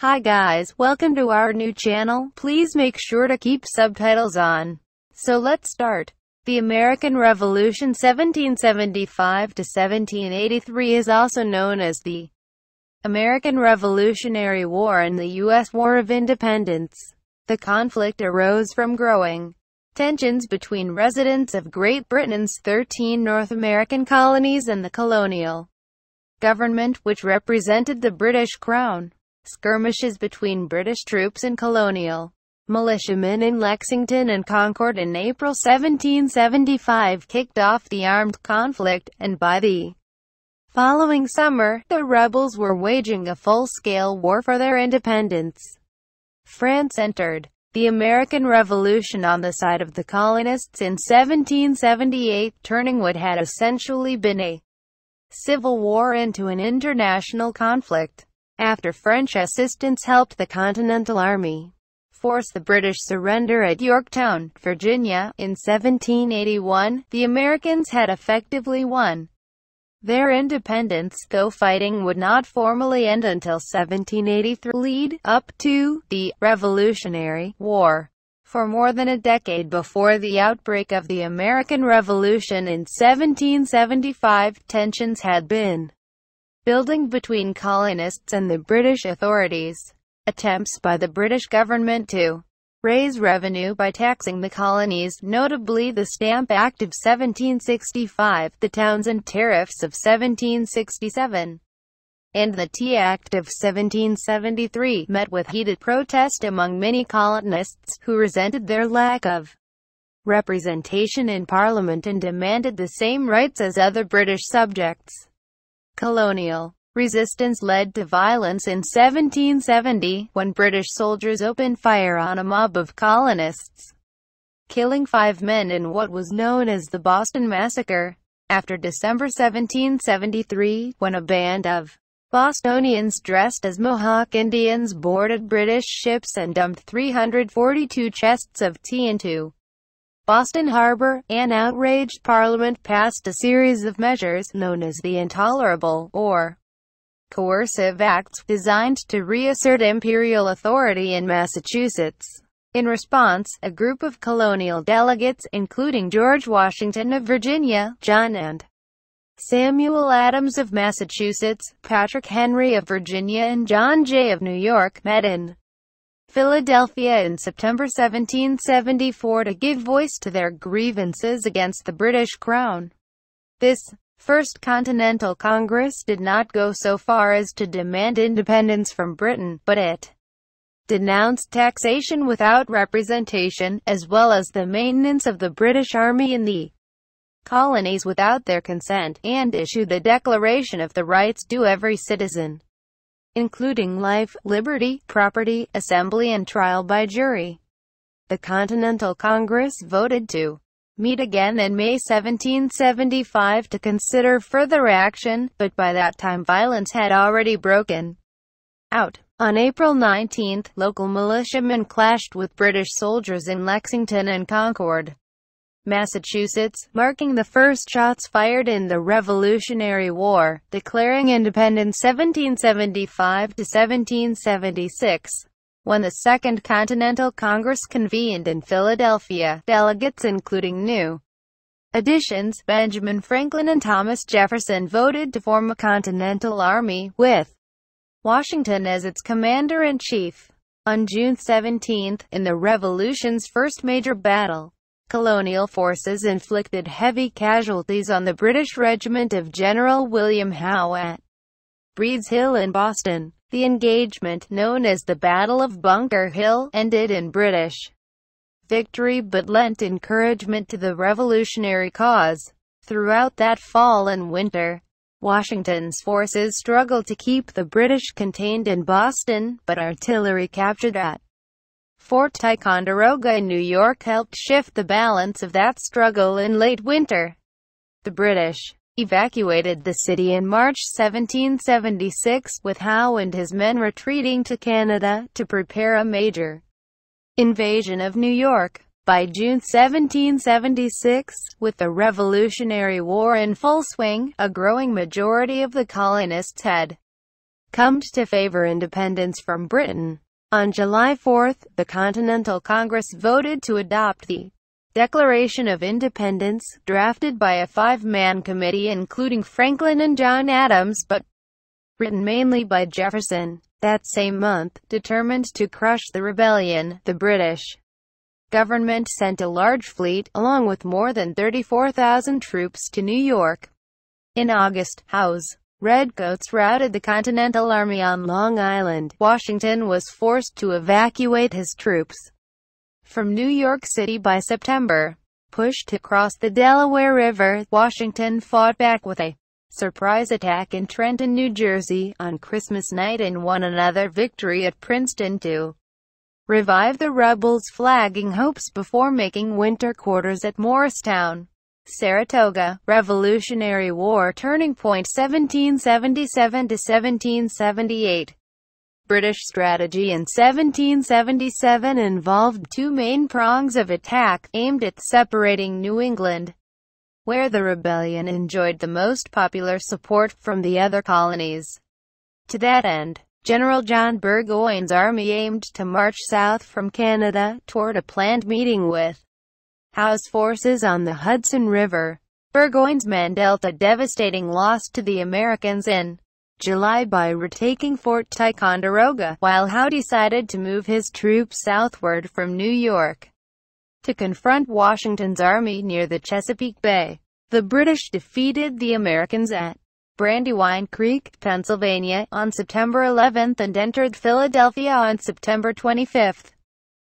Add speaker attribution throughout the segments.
Speaker 1: Hi guys, welcome to our new channel. Please make sure to keep subtitles on. So let's start. The American Revolution 1775 to 1783 is also known as the American Revolutionary War and the U.S. War of Independence. The conflict arose from growing tensions between residents of Great Britain's 13 North American colonies and the colonial government, which represented the British Crown. Skirmishes between British troops and colonial militiamen in Lexington and Concord in April 1775 kicked off the armed conflict, and by the following summer, the rebels were waging a full-scale war for their independence. France entered the American Revolution on the side of the colonists in 1778, turning what had essentially been a civil war into an international conflict. After French assistance helped the Continental Army force the British surrender at Yorktown, Virginia, in 1781, the Americans had effectively won their independence, though fighting would not formally end until 1783, lead up to the Revolutionary War. For more than a decade before the outbreak of the American Revolution in 1775, tensions had been building between colonists and the British authorities. Attempts by the British government to raise revenue by taxing the colonies, notably the Stamp Act of 1765, the Townshend Tariffs of 1767, and the Tea Act of 1773, met with heated protest among many colonists, who resented their lack of representation in Parliament and demanded the same rights as other British subjects. Colonial resistance led to violence in 1770, when British soldiers opened fire on a mob of colonists, killing 5 men in what was known as the Boston Massacre. After December 1773, when a band of Bostonians dressed as Mohawk Indians boarded British ships and dumped 342 chests of tea into Boston Harbor, an outraged Parliament passed a series of measures, known as the Intolerable, or Coercive Acts, designed to reassert imperial authority in Massachusetts. In response, a group of colonial delegates, including George Washington of Virginia, John and Samuel Adams of Massachusetts, Patrick Henry of Virginia and John Jay of New York, met in Philadelphia in September 1774 to give voice to their grievances against the British Crown. This First Continental Congress did not go so far as to demand independence from Britain, but it denounced taxation without representation, as well as the maintenance of the British Army in the colonies without their consent, and issued a Declaration of the Rights due every citizen, including life, liberty, property, assembly and trial by jury. The Continental Congress voted to meet again in May 1775 to consider further action, but by that time violence had already broken out. On April 19, local militiamen clashed with British soldiers in Lexington and Concord, Massachusetts, marking the first shots fired in the Revolutionary War, declaring independence 1775 to 1776. When the Second Continental Congress convened in Philadelphia, delegates including new additions, Benjamin Franklin and Thomas Jefferson, voted to form a Continental Army, with Washington as its commander-in-chief. On June 17, in the Revolution's first major battle, colonial forces inflicted heavy casualties on the British regiment of General William Howe at Breed's Hill in Boston. The engagement, known as the Battle of Bunker Hill, ended in British victory but lent encouragement to the revolutionary cause. Throughout that fall and winter, Washington's forces struggled to keep the British contained in Boston, but artillery captured at Fort Ticonderoga in New York helped shift the balance of that struggle in late winter. The British evacuated the city in March 1776, with Howe and his men retreating to Canada to prepare a major invasion of New York. By June 1776, with the Revolutionary War in full swing, a growing majority of the colonists had come to favor independence from Britain. On July 4, the Continental Congress voted to adopt the Declaration of Independence, drafted by a five-man committee including Franklin and John Adams, but written mainly by Jefferson. That same month, determined to crush the rebellion, the British government sent a large fleet, along with more than 34,000 troops, to New York. In August, Howe's redcoats routed the Continental Army on Long Island. Washington was forced to evacuate his troops from New York City by September. Pushed to cross the Delaware River, Washington fought back with a surprise attack in Trenton, New Jersey, on Christmas night and won another victory at Princeton to revive the rebels' flagging hopes before making winter quarters at Morristown. Saratoga, Revolutionary War turning point 1777 to 1778. British strategy in 1777 involved two main prongs of attack, aimed at separating New England, where the rebellion enjoyed the most popular support from the other colonies. To that end, General John Burgoyne's army aimed to march south from Canada, toward a planned meeting with Howe's forces on the Hudson River. Burgoyne's men dealt a devastating loss to the Americans in July by retaking Fort Ticonderoga, while Howe decided to move his troops southward from New York to confront Washington's army near the Chesapeake Bay. The British defeated the Americans at Brandywine Creek, Pennsylvania, on September 11 and entered Philadelphia on September 25.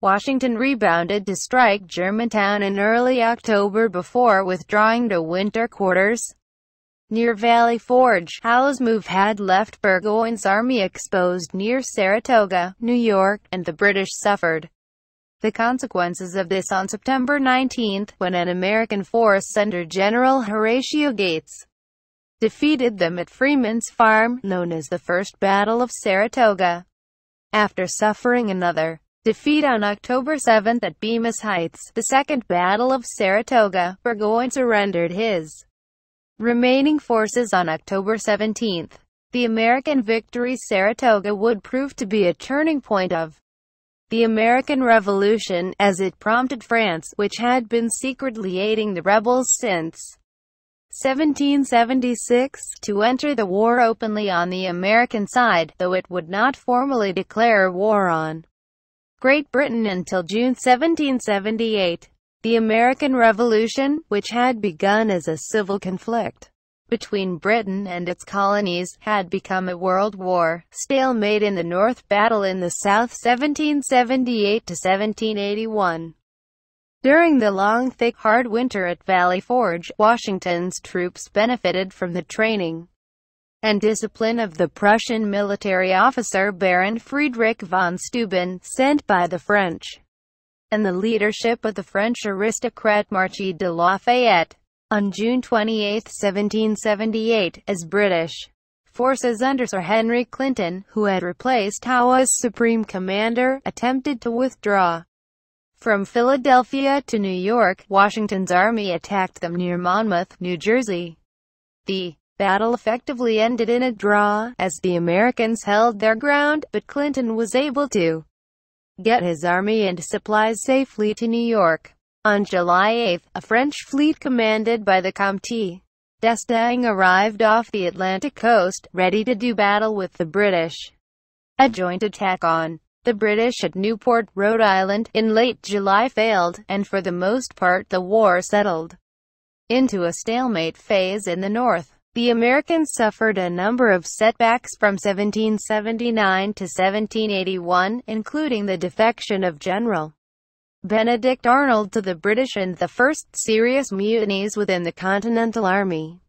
Speaker 1: Washington rebounded to strike Germantown in early October before withdrawing to winter quarters near Valley Forge. Howe's move had left Burgoyne's army exposed near Saratoga, New York, and the British suffered the consequences of this on September 19, when an American force under General Horatio Gates defeated them at Freeman's Farm, known as the First Battle of Saratoga. After suffering another defeat on October 7 at Bemis Heights, the Second Battle of Saratoga, Burgoyne surrendered his remaining forces on October 17. The American victory Saratoga would prove to be a turning point of the American Revolution, as it prompted France, which had been secretly aiding the rebels since 1776, to enter the war openly on the American side, though it would not formally declare war on Great Britain until June 1778. The American Revolution, which had begun as a civil conflict between Britain and its colonies, had become a world war. Stalemate in the North, battle in the South 1778 to 1781. During the long, thick, hard winter at Valley Forge, Washington's troops benefited from the training and discipline of the Prussian military officer Baron Friedrich von Steuben, sent by the French, and the leadership of the French aristocrat Marquis de Lafayette. On June 28, 1778, as British forces under Sir Henry Clinton, who had replaced Howe as supreme commander, attempted to withdraw from Philadelphia to New York, Washington's army attacked them near Monmouth, New Jersey. The battle effectively ended in a draw, as the Americans held their ground, but Clinton was able to get his army and supplies safely to New York. On July 8, a French fleet commanded by the Comte d'Estaing arrived off the Atlantic coast, ready to do battle with the British. A joint attack on the British at Newport, Rhode Island, in late July failed, and for the most part the war settled into a stalemate phase in the north. The Americans suffered a number of setbacks from 1779 to 1781, including the defection of General Benedict Arnold to the British and the first serious mutinies within the Continental Army.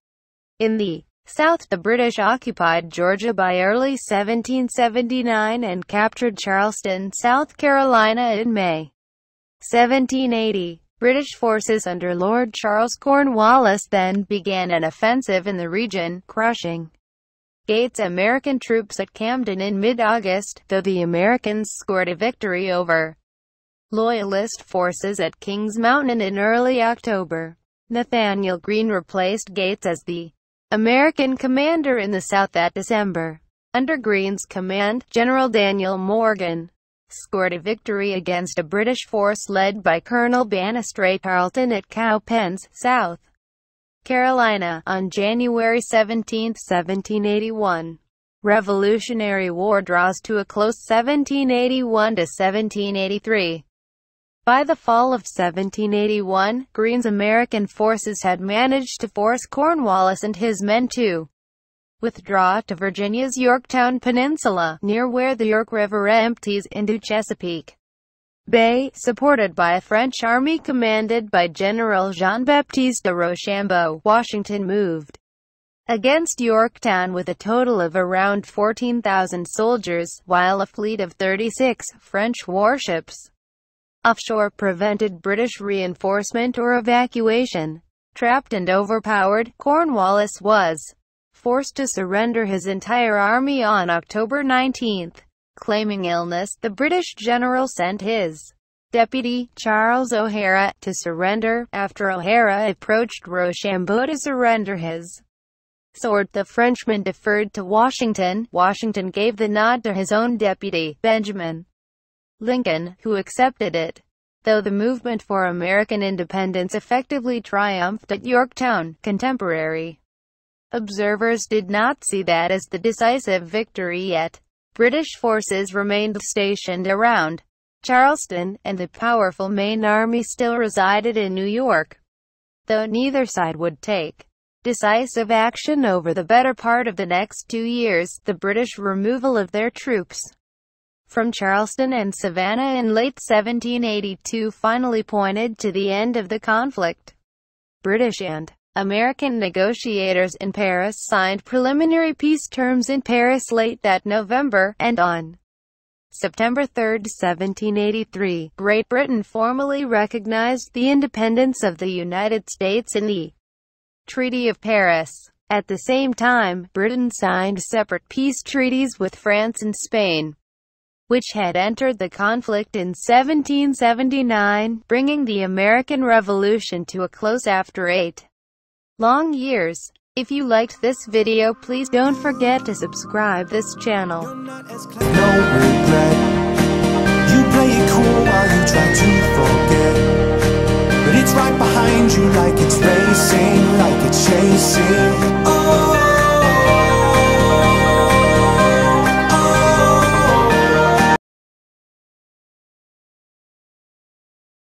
Speaker 1: In the South, the British occupied Georgia by early 1779 and captured Charleston, South Carolina in May 1780. British forces under Lord Charles Cornwallis then began an offensive in the region, crushing Gates' American troops at Camden in mid-August, though the Americans scored a victory over Loyalist forces at Kings Mountain in early October. Nathanael Greene replaced Gates as the American commander in the South that December. under Greene's command, General Daniel Morgan scored a victory against a British force led by Colonel Banastre Tarleton at Cowpens, South Carolina, on January 17, 1781. Revolutionary War draws to a close 1781 to 1783. By the fall of 1781, Greene's American forces had managed to force Cornwallis and his men to withdraw to Virginia's Yorktown Peninsula, near where the York River empties into Chesapeake Bay, supported by a French army commanded by General Jean-Baptiste de Rochambeau. Washington moved against Yorktown with a total of around 14,000 soldiers, while a fleet of 36 French warships offshore prevented British reinforcement or evacuation. Trapped and overpowered, Cornwallis was forced to surrender his entire army on October 19. Claiming illness, the British general sent his deputy, Charles O'Hara, to surrender. After O'Hara approached Rochambeau to surrender his sword, the Frenchman deferred to Washington. Washington gave the nod to his own deputy, Benjamin Lincoln, who accepted it. Though the movement for American independence effectively triumphed at Yorktown, contemporary observers did not see that as the decisive victory yet. British forces remained stationed around Charleston, and the powerful main army still resided in New York, though neither side would take decisive action over the better part of the next 2 years. The British removal of their troops from Charleston and Savannah in late 1782 finally pointed to the end of the conflict. British and American negotiators in Paris signed preliminary peace terms in Paris late that November, and on September 3, 1783, Great Britain formally recognized the independence of the United States in the Treaty of Paris. At the same time, Britain signed separate peace treaties with France and Spain, which had entered the conflict in 1779, bringing the American Revolution to a close after 8 long years. If you liked this video, please don't forget to subscribe this channel.
Speaker 2: No regret. You play it cool while you try to forget, but it's right behind you like